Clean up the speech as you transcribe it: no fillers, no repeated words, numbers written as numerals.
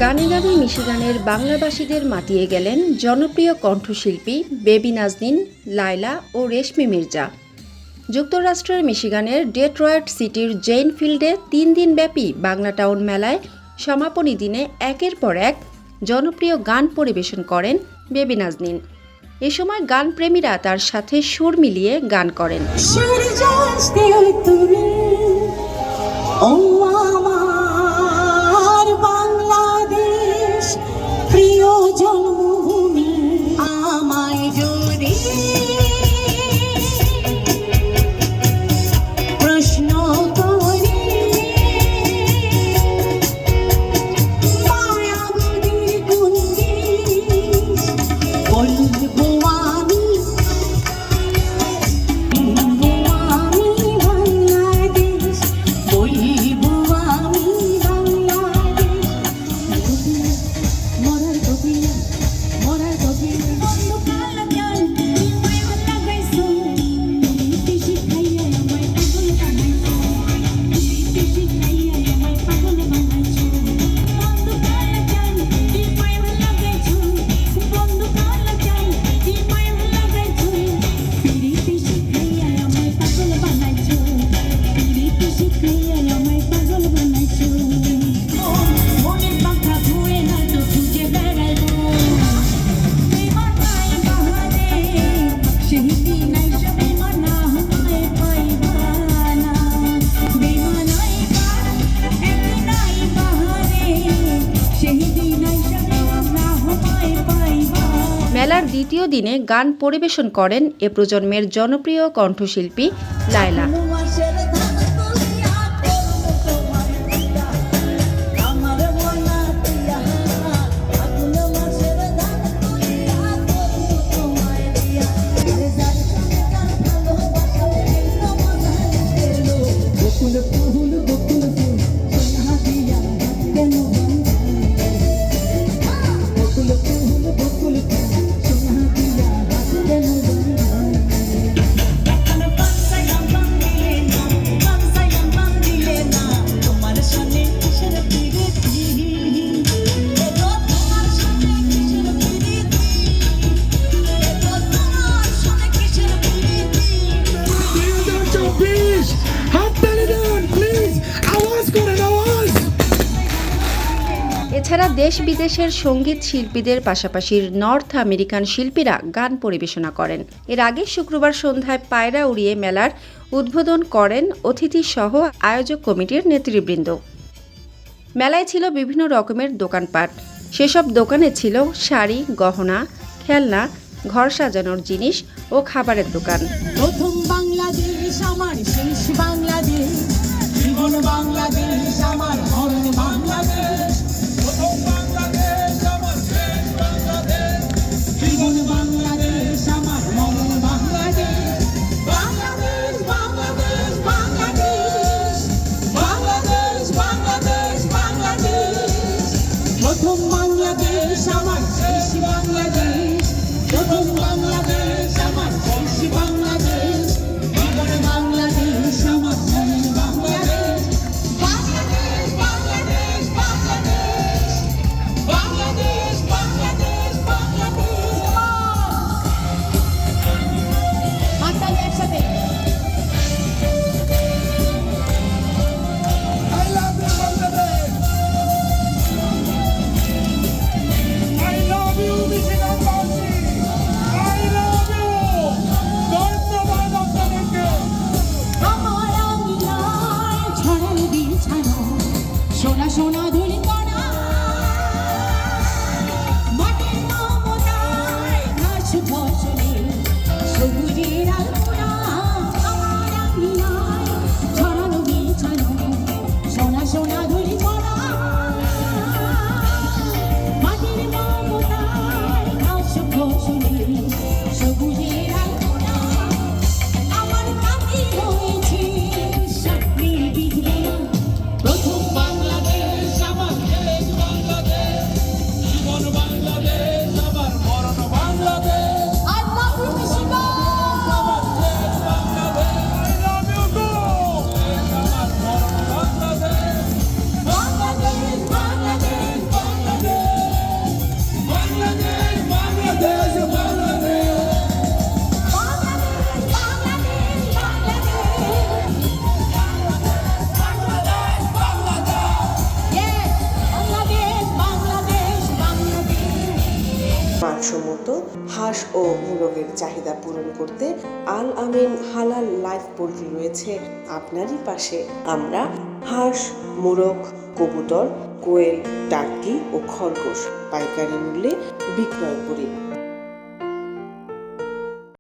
গানে গানে মিশিগানের বাংলাভাষীদের মাতিয়ে গেলেন জনপ্রিয় কণ্ঠশিল্পী বেবি নাজনীন, লায়লা ও রেশমি মির্জা। যুক্তরাষ্ট্রের মিশিগানের ডেট্রয়েট সিটির জেইন ফিল্ডে 3 দিনব্যাপী বাংলা টাউন মেলায় সমাপনী দিনে একের পর এক জনপ্রিয় গান পরিবেশন করেন বেবি নাজনীন। এ সময় গানপ্রেমীরা তার সাথে সুর মিলিয়ে গান করেন। মেলার দ্বিতীয় দিনে গান পরিবেশন করেন এ প্রজন্মের জনপ্রিয় কণ্ঠশিল্পী লায়লা। এছাড়া দেশ বিদেশের সঙ্গীত শিল্পীদের পাশাপাশি নর্থ আমেরিকান শিল্পীরা গান পরিবেশনা করেন। এর আগে শুক্রবার সন্ধ্যায় পায়রা উড়িয়ে মেলার উদ্বোধন করেন অতিথিসহ আয়োজক কমিটির নেতৃবৃন্দ। মেলায় ছিল বিভিন্ন রকমের দোকানপাট। সেসব দোকানে ছিল শাড়ি, গহনা, খেলনা, ঘর সাজানোর জিনিস ও খাবারের দোকান। প্রথম বাংলাদেশ আমার, শেষ বাংলাদেশ, জীবন বাংলাদেশ আমার, মরণ বাংলাদেশ। প্রথম বাংলাদেশ আমার, শেষ বাংলাদেশ, জীবন বাংলাদেশ আমার, মরণ বাংলাদেশ। বাংলাদেশ বাংলাদেশ বাংলাদেশ, বাংলাদেশ বাংলাদেশ বাংলাদেশ। প্রথম বাংলাদেশ আমার, শেষ বাংলাদেশ, প্রথম বাংলাদেশ আমার, শেষ বাংলাদেশ, জীবন বাংলাদেশ আমার, মরণ বাংলাদেশ। বাংলাদেশ বাংলাদেশ বাংলাদেশ, বাংলাদেশ বাংলাদেশ বাংলাদেশ। হাততালি একসাথে। I love you Bangladesh, I love you Michigan Bounty, I love you. ধন্যবাদ আপনাদেরকে। আমার আঙিনায় ছড়ানো বিছানো সোনা সোনা ধুলি কণা, মাটির মমতায় ঘাস ফসলে সবুজের আলপনা। আমার আঙিনায় ছড়ানো বিছানো সোনা সোনা ধুলি কণা, মাটির মমতায় ঘাস ফসলে সবুজের আলপনা। আমার কাছে রয়েছে স্বপ্নের বীজগোনা। প্রথম বাংলাদেশ আমার, শেষ বাংলাদেশ, জীবন বাংলাদেশ আমার, মরণ Bangladesh. I love you Michigan, মানসম্মত হাঁস ও মোরগের চাহিদা পূরণ করতে আল আমিন হালাল লাইফ পোল্ট্রি রয়েছে আপনারই পাশে। আমরা হাঁস, মোরগ, কবুতর, কোয়েল, টার্কি ও খরগোশ পাইকারি মূল্যে বিক্রয় করি।